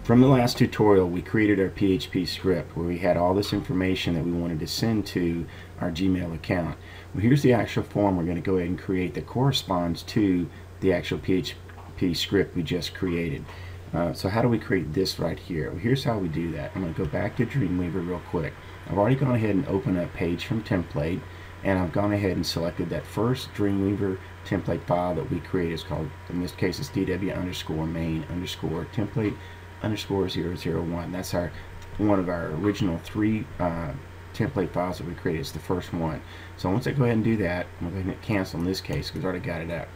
From the last tutorial, we created our PHP script where we had all this information that we wanted to send to our Gmail account. Well, here's the actual form we're going to go ahead and create that corresponds to the actual PHP script we just created. So how do we create this right here? Well, here's how we do that. I'm going to go back to Dreamweaver real quick. I've already gone ahead and opened up Page from Template, and I've gone ahead and selected that first Dreamweaver template file that we created. It's called, in this case, it's dw_main_template_001. That's one of our original 3 template files that we created. It's the first one. So once I go ahead and do that, I'm going to go ahead and hit cancel in this case because I already got it up.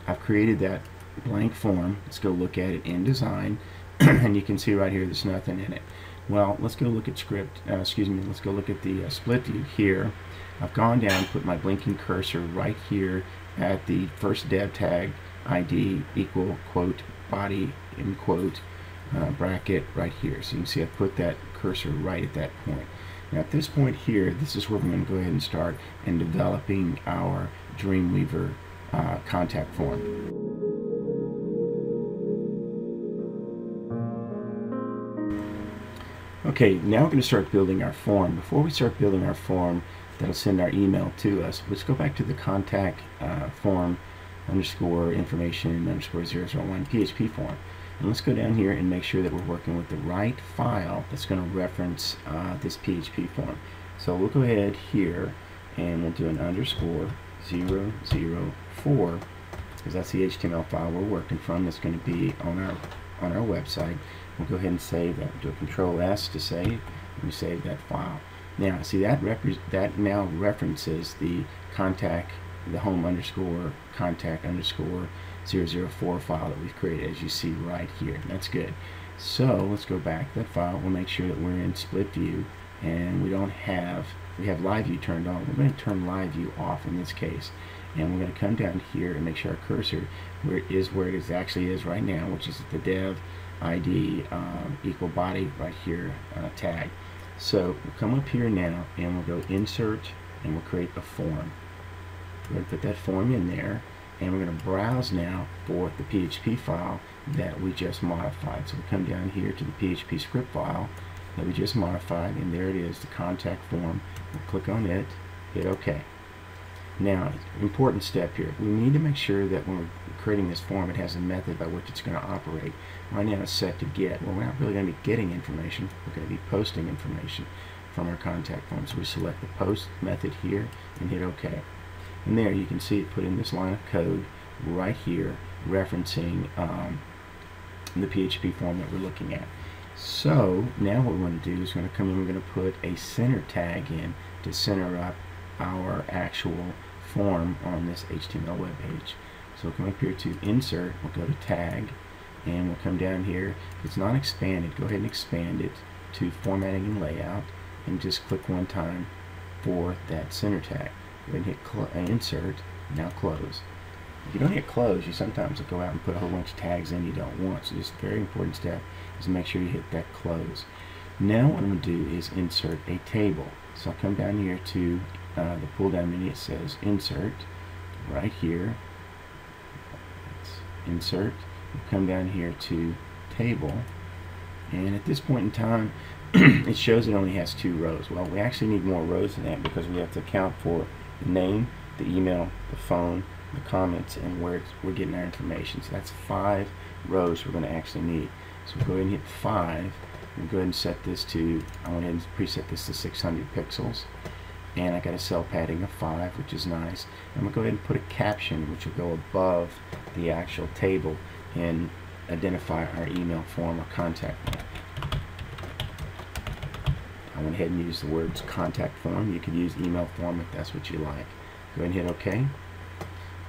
I've created that blank form. Let's go look at it in design and you can see right here there's nothing in it. Well, let's go look at script, let's go look at the split view here. I've gone down, put my blinking cursor right here at the first dev tag ID equal quote body in quote bracket right here. So you can see I've put that cursor right at that point. Now at this point here, this is where we're going to go ahead and start in developing our Dreamweaver contact form. Okay, now we're going to start building our form. Before we start building our form that'll send our email to us, let's go back to the contact form _information_001 PHP form. And let's go down here and make sure that we're working with the right file that's going to reference this PHP form. So we'll go ahead here and we'll do an _004 because that's the HTML file we're working from. That's going to be on our website. We'll go ahead and save that. Do a Control S to save, and we save that file. Now, see that now references the home_contact_004 file that we've created, as you see right here. That's good. So let's go back to that file. We'll make sure that we're in split view, and we have live view turned on. We're going to turn live view off in this case, and we're going to come down here and make sure our cursor where it actually is right now, which is the dev ID equal body right here tag. So we'll come up here now and we'll go insert and we'll create a form. We're going to put that form in there and we're going to browse now for the PHP file that we just modified. So we'll come down here to the PHP script file that we just modified, and there it is, the contact form. We'll click on it, hit OK. Now, important step here. We need to make sure that when we're creating this form, it has a method by which it's going to operate. Right now it's set to get. Well, we're not really going to be getting information. We're going to be posting information from our contact form. So we select the post method here and hit OK. And there you can see it put in this line of code right here referencing the PHP form that we're looking at. So now what we're going to do is we're going to come in, we're going to put a center tag in to center up our actual form on this HTML web page. So we'll come up here to insert, we'll go to tag, and we'll come down here. If it's not expanded, go ahead and expand it to formatting and layout, and just click one time for that center tag. Go ahead and hit insert, now close. If you don't hit close, you sometimes will go out and put a whole bunch of tags in you don't want. So this is a very important step, is to make sure you hit that close. Now what I'm going to do is insert a table. So I'll come down here to the pull down menu. It says insert right here. Let's insert. We'll come down here to table, and at this point in time it shows it only has 2 rows. Well, we actually need more rows than that because we have to account for the name, the email, the phone, the comments, and where we're getting our information. So that's 5 rows we're going to actually need. So we'll go ahead and hit 5. We'll go ahead and set this to, I went ahead and preset this to 600 pixels. And I got a cell padding of 5, which is nice. I'm going to go ahead and put a caption which will go above the actual table and identify our email form or contact form. I went ahead and used the words contact form. You could use email form if that's what you like. Go ahead and hit OK.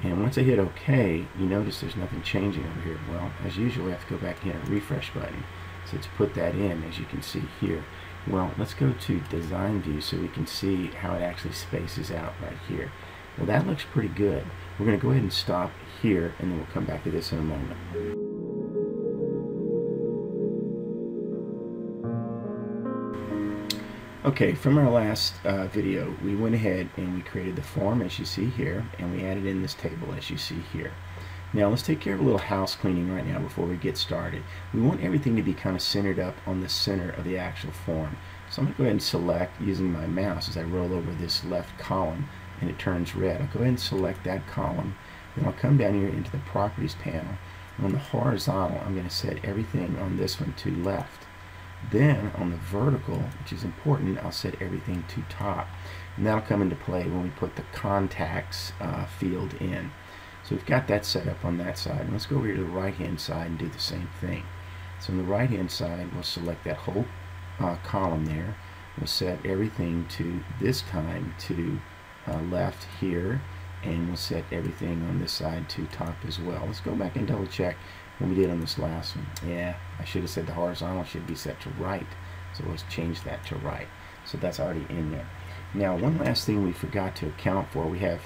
And once I hit OK, you notice there's nothing changing over here. Well, as usual, I have to go back and hit a refresh button. So let's put that in, as you can see here. Well, let's go to design view so we can see how it actually spaces out right here. Well, that looks pretty good. We're going to go ahead and stop here, and then we'll come back to this in a moment. Okay, from our last video, we went ahead and we created the form as you see here, and we added in this table as you see here. Now let's take care of a little house cleaning right now before we get started. We want everything to be kind of centered up on the center of the actual form. So I'm going to go ahead and select, using my mouse as I roll over this left column and it turns red. I'll go ahead and select that column. Then I'll come down here into the Properties panel. And on the horizontal, I'm going to set everything on this one to left. Then on the vertical, which is important, I'll set everything to top. And that'll come into play when we put the contacts field in. So we've got that set up on that side. Let's go over here to the right hand side and do the same thing. So on the right hand side, we'll select that whole column there. We'll set everything to this time to left here, and we'll set everything on this side to top as well. Let's go back and double check what we did on this last one. Yeah, I should have said the horizontal should be set to right. So let's change that to right. So that's already in there. Now one last thing we forgot to account for. We have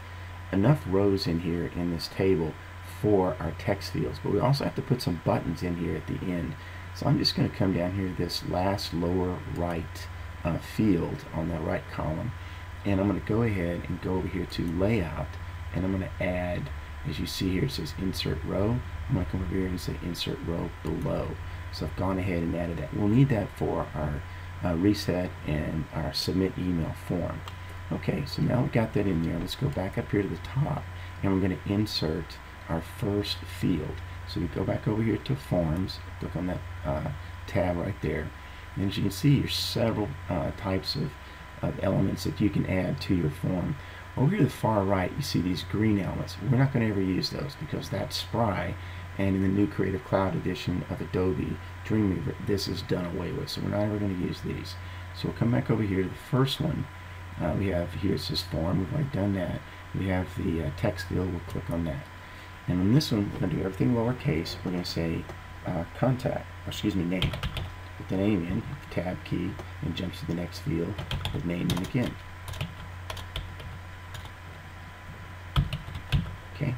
enough rows in here in this table for our text fields, but we also have to put some buttons in here at the end. So I'm just going to come down here to this last lower right field on that right column, and I'm going to go ahead and go over here to layout, and I'm going to add, as you see here it says insert row. I'm going to come over here and say insert row below. So I've gone ahead and added that. We'll need that for our reset and our submit email form. Okay, so now we've got that in there. Let's go back up here to the top, and we're going to insert our first field. So we go back over here to Forms, click on that tab right there. And as you can see, there's several types of elements that you can add to your form. Over here to the far right, you see these green elements. We're not going to ever use those because that's Spry, and in the new Creative Cloud edition of Adobe Dreamweaver, this is done away with. So we're not ever going to use these. So we'll come back over here to the first one. We have here, it says form. We've already done that. We have the text field. We'll click on that. And on this one, we're going to do everything lowercase. We're going to say name. Put the name in, tab key, and jumps to the next field. Put name in again. Okay,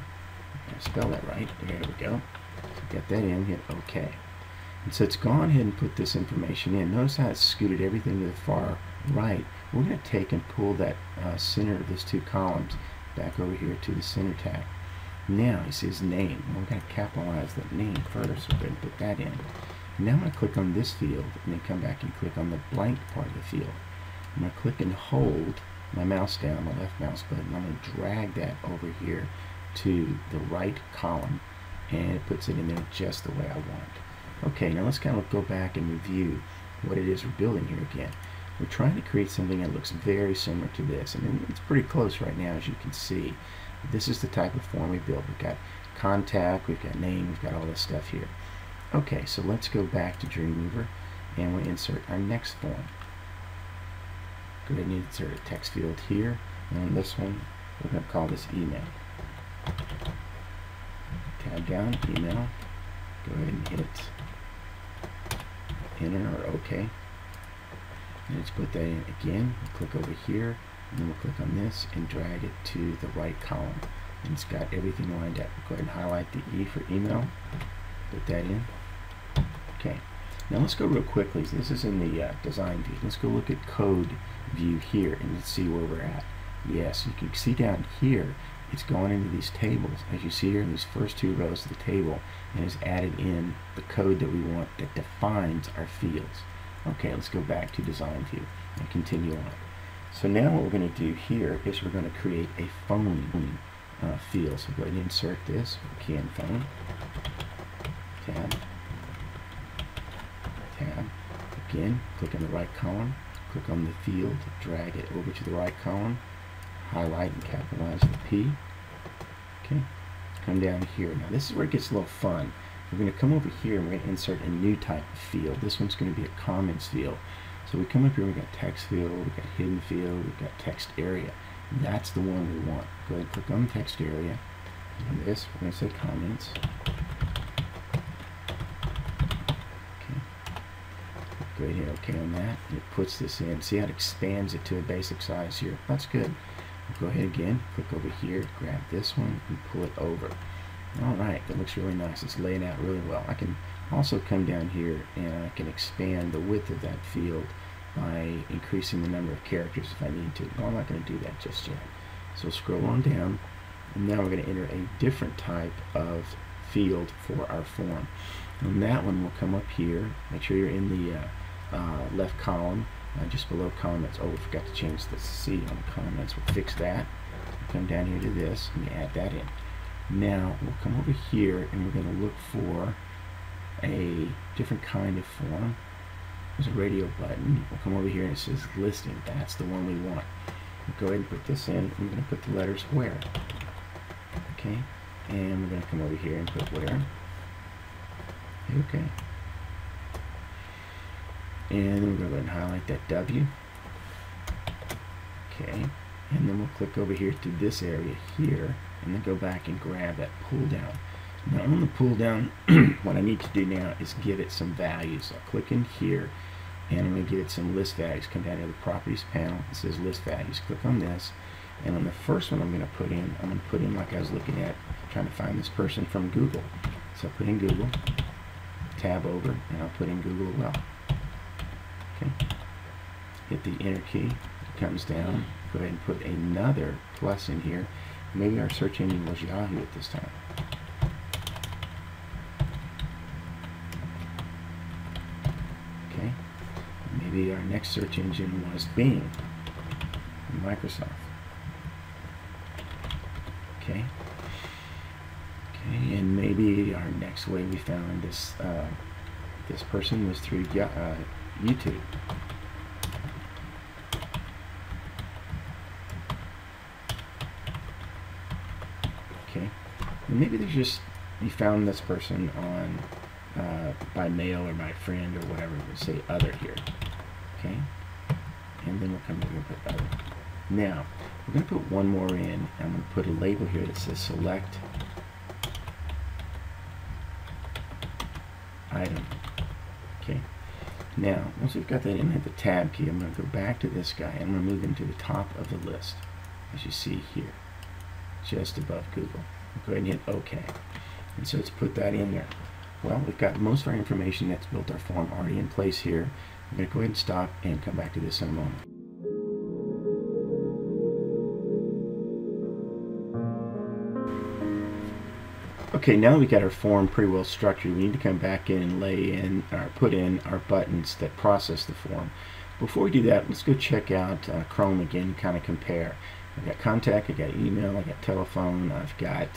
spell that right. There we go. So get that in, hit OK. And so it's gone ahead and put this information in. Notice how it's scooted everything to the far right. We're going to take and pull that center of these two columns back over here to the center tab. Now it says name. We're going to capitalize that name first. So we're going to put that in. Now I'm going to click on this field and then come back and click on the blank part of the field. I'm going to click and hold my mouse down, my left mouse button. I'm going to drag that over here to the right column, and it puts it in there just the way I want. Okay, now let's kind of go back and review what it is we're building here again. We're trying to create something that looks very similar to this, and it's pretty close right now, as you can see. This is the type of form we built. We've got contact, we've got name, we've got all this stuff here. Okay, so let's go back to Dreamweaver, and we'll insert our next form. Go ahead and insert a text field here, and on this one, we're going to call this email. Tab down, email. Go ahead and hit enter or OK. And let's put that in again. We'll click over here, and then we'll click on this and drag it to the right column. And it's got everything lined up. Go ahead and highlight the E for email. Put that in. Okay. Now let's go real quickly. This is in the design view. Let's go look at code view here and let's see where we're at. Yes, you can see down here it's gone into these tables, as you see here in these first two rows of the table, and has added in the code that we want that defines our fields. Okay, let's go back to design view and continue on. So now what we're going to do here is we're going to create a phone field. So go ahead and insert this, can phone, tab, again, click on the right column, click on the field, drag it over to the right column, highlight and capitalize the P. Okay, come down here. Now this is where it gets a little fun. We're going to come over here and we're going to insert a new type of field. This one's going to be a comments field. So we come up here, we've got text field, we've got hidden field, we've got text area. That's the one we want. Go ahead and click on the text area. And this, we're going to say comments. Okay. Go ahead and hit OK on that. And it puts this in. See how it expands it to a basic size here. That's good. Go ahead again, click over here, grab this one, and pull it over. Alright, that looks really nice. It's laying out really well. I can also come down here and I can expand the width of that field by increasing the number of characters if I need to. No, I'm not going to do that just yet. So scroll on down, And now we're going to enter a different type of field for our form. And that one will come up here. Make sure you're in the left column, just below comments. Oh, we forgot to change the C on the comments. We'll fix that. We'll come down here to this and add that in. Now we'll come over here and we're going to look for a different kind of form. There's a radio button. We'll come over here and it says listing. That's the one we want. We'll go ahead and put this in. I'm going to put the letters where. Okay, and we're going to come over here and put where. Okay. And then we're going to go ahead and highlight that W. Okay, and then we'll click over here to this area here, and then go back and grab that pull down. Now on the pull down, what I need to do now is give it some values. I'll click in here, and I'm going to give it some list values. Come down to the properties panel. It says list values. Click on this. And on the first one I'm going to put in like I was looking at, trying to find this person from Google. So I'll put in Google, tab over, and I'll put in Google well. Okay. Hit the enter key. It comes down. Go ahead and put another plus in here. Maybe our search engine was Yahoo at this time. Okay. Maybe our next search engine was Bing, Microsoft. Okay. Okay, and maybe our next way we found this this person was through YouTube. Okay, and maybe there's just you found this person on by mail or by friend or whatever. We'll say other here. Okay, and then we'll come over and put other. Now, we're going to put one more in. I'm going to put a label here that says select item. Okay. Now, once we've got that in, hit the tab key. I'm going to go back to this guy. I'm going to move him to the top of the list, as you see here, just above Google. Go ahead and hit OK. And so let's put that in there. Well, we've got most of our information that's built our form already in place here. I'm going to go ahead and stop and come back to this in a moment. Okay, now that we got our form pretty well structured, we need to come back in and lay in or put in our buttons that process the form. Before we do that, let's go check out Chrome again, kind of compare. I've got contact, I've got email, I've got telephone, I've got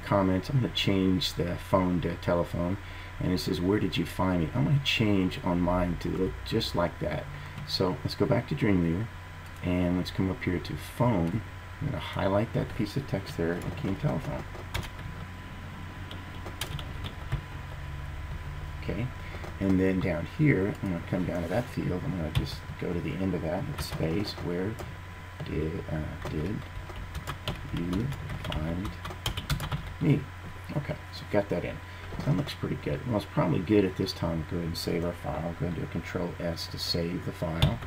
comments. I'm going to change the phone to telephone, and it says where did you find me? I'm going to change on mine to look just like that. So let's go back to Dreamweaver and let's come up here to phone. I'm going to highlight that piece of text there and key in telephone. Okay, and then down here I'm going to come down to that field. I'm going to just go to the end of that, hit space. Where did you find me? Okay, so got that in. That looks pretty good. Well, it's probably good at this time. Go ahead and save our file. Go ahead and do a Control S to save the file.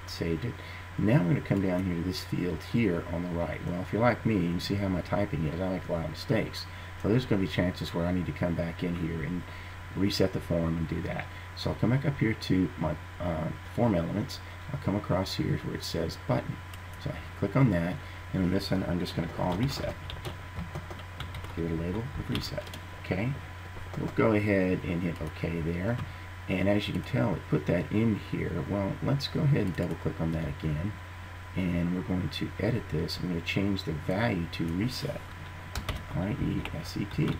Saved it. Now we're going to come down here to this field here on the right. Well, if you're like me, you can see how my typing is. I make a lot of mistakes. So there's going to be chances where I need to come back in here and reset the form and do that. So I'll come back up here to my form elements. I'll come across here where it says button. So I click on that, and on this one I'm just going to call reset. Give it a label of reset. Okay. We'll go ahead and hit OK there. And as you can tell, it put that in here. Well, let's go ahead and double click on that again. And we're going to edit this. I'm going to change the value to reset. R-E-S-E-T.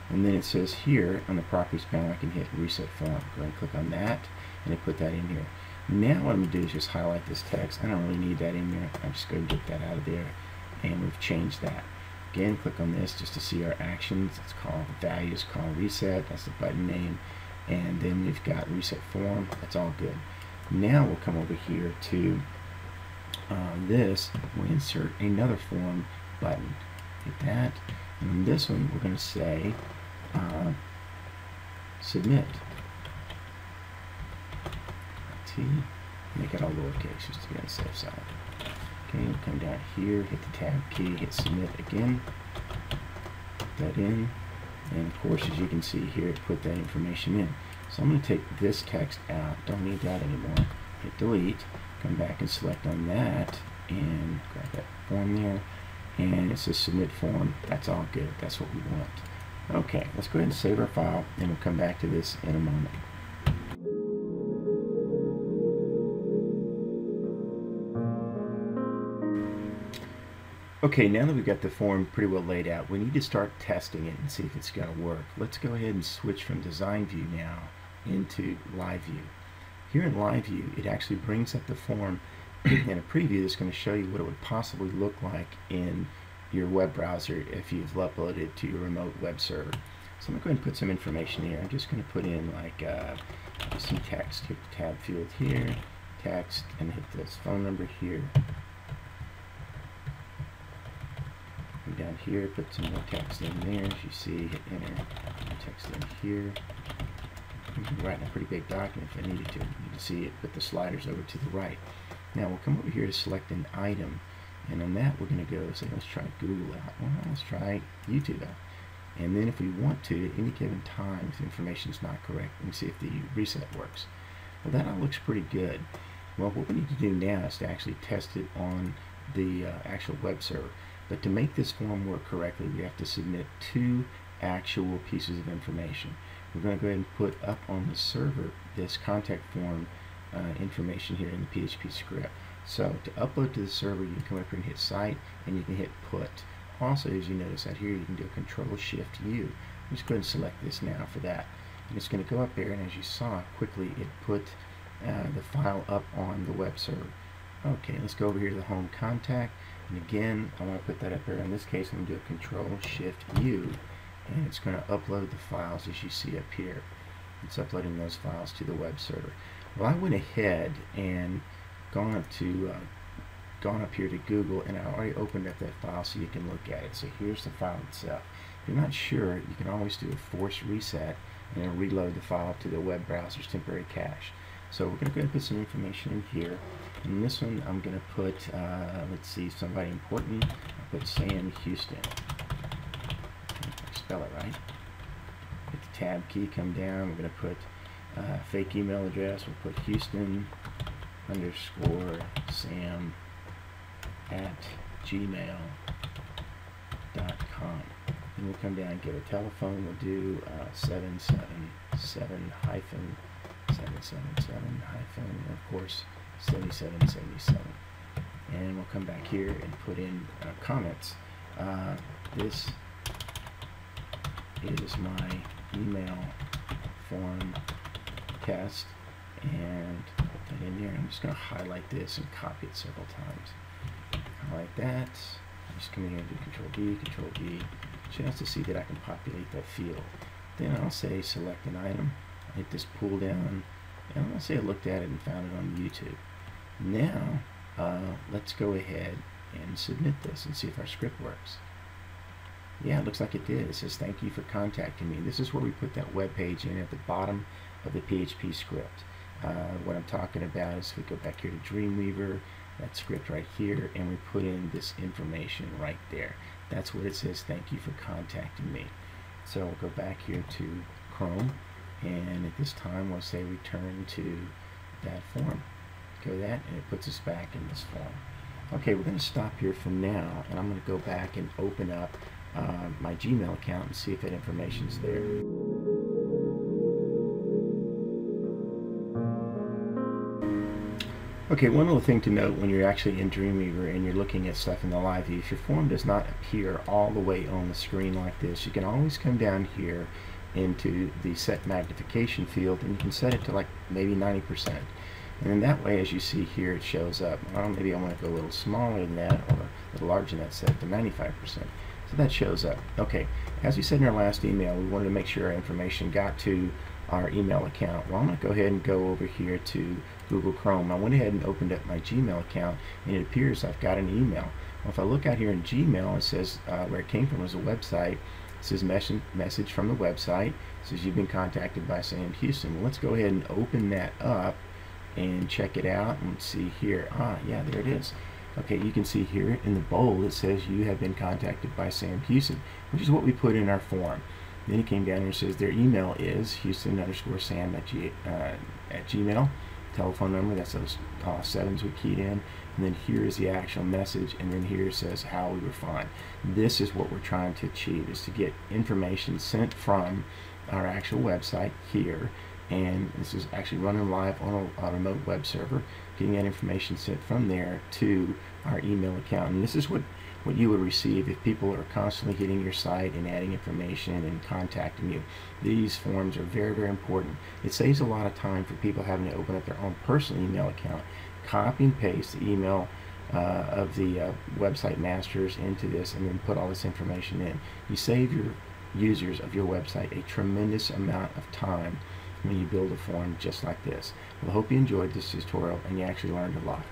And then it says here on the properties panel I can hit reset form. Go ahead and click on that and it put that in here. Now what I'm going to do is just highlight this text. I don't really need that in there. I'm just going to get that out of there, and we've changed that. Again, click on this just to see our actions. It's called values, called reset. That's the button name. And then we've got reset form. That's all good. Now we'll come over here to this. We'll insert another form button. Hit that. And on this one, we're going to say submit. Make it all lowercase just to be on the safe side. Okay, we'll come down here, hit the tab key, hit submit again. Put that in. And of course, as you can see here, it put that information in. So I'm going to take this text out. Don't need that anymore. Hit delete. Come back and select on that and grab that form there. and it says submit form. That's all good. That's what we want. Okay, let's go ahead and save our file, and we'll come back to this in a moment. Okay, now that we've got the form pretty well laid out, we need to start testing it and see if it's going to work. Let's go ahead and switch from design view now into live view. Here in live view, it actually brings up the form in a preview that's going to show you what it would possibly look like in your web browser if you've uploaded it to your remote web server. So I'm going to go ahead and put some information here. I'm just going to put in like some text. Hit the tab field here, text, and hit this phone number here. Down here, put some more text in there. As you see, hit enter, text in here. I'm writing a pretty big document if I needed to. You can see it, put the sliders over to the right. Now we'll come over here to select an item, and on that we're going to go say, let's try Google out. Well, let's try YouTube out. And then if we want to, at any given time, if the information is not correct, we can see if the reset works. Well, that all looks pretty good. Well, what we need to do now is to actually test it on the actual web server. But to make this form work correctly, we have to submit two actual pieces of information. We're going to go ahead and put up on the server this contact form information here in the PHP script. So to upload to the server, you can come up here and hit Site, and you can hit Put. Also, as you notice out here, you can do a Control-Shift-U. Just go ahead and select this now for that. And it's going to go up there, and as you saw, quickly it put the file up on the web server. Okay, let's go over here to the home contact, and again I want to put that up there. In this case, I'm going to do a Control-Shift-U, and it's going to upload the files as you see up here. It's uploading those files to the web server. Well, I went ahead and gone up here to Google, and I already opened up that file so you can look at it. So here's the file itself. If you're not sure, you can always do a force reset and then reload the file to the web browser's temporary cache. So we're going to go ahead and put some information in here. In this one, I'm going to put, let's see, somebody important. I'll put Sam Houston. Spell it right. Hit the tab key, come down. We're going to put fake email address. We'll put Houston _ Sam @gmail.com. And we'll come down and get a telephone. We'll do 777 hyphen 777 hyphen, of course, 7777. And we'll come back here and put in comments. This is my email form test, and put that in there. I'm just going to highlight this and copy it several times. Highlight that. I'm just coming here and do Control V, just to see that I can populate that field. Then I'll say select an item. I hit this pull down, and I'll say I looked at it and found it on YouTube. Now let's go ahead and submit this and see if our script works. Yeah, it looks like it did. It says thank you for contacting me. This is where we put that web page in at the bottom of the PHP script. What I'm talking about is we go back here to Dreamweaver, that script right here, and we put in this information right there. That's what it says, thank you for contacting me. So we'll go back here to Chrome, and at this time we'll say return to that form. Go that, and it puts us back in this form. Okay, we're going to stop here for now, and I'm going to go back and open up my Gmail account and see if that information's there. Okay, one little thing to note when you're actually in Dreamweaver and you're looking at stuff in the live view, if your form does not appear all the way on the screen like this, you can always come down here into the set magnification field, and you can set it to like maybe 90%. And then that way, as you see here, it shows up. Well, maybe I want to go a little smaller than that, or a little larger than that, set it to 95%. So that shows up. Okay, as we said in our last email, we wanted to make sure our information got to our email account. Well, I'm going to go ahead and go over here to Google Chrome. I went ahead and opened up my Gmail account, and it appears I've got an email. Well, if I look out here in Gmail, it says where it came from was a website. It says message from the website. It says you've been contacted by Sam Houston. Well, let's go ahead and open that up and check it out and see here. Yeah, there it is. Okay, you can see here in the bold it says you have been contacted by Sam Houston, which is what we put in our form. Then it came down here and says their email is Houston _ Sam @gmail. telephone number, that's those sevens we keyed in, and then here is the actual message, and then here it says how we were fine. This is what we're trying to achieve, is to get information sent from our actual website here, and this is actually running live on a remote web server, getting that information sent from there to our email account. And this is what you would receive if people are constantly hitting your site and adding information and contacting you. These forms are very, very important. It saves a lot of time for people having to open up their own personal email account, copy and paste the email of the website masters into this, and then put all this information in. You save your users of your website a tremendous amount of time when you build a form just like this. Well, I hope you enjoyed this tutorial and you actually learned a lot.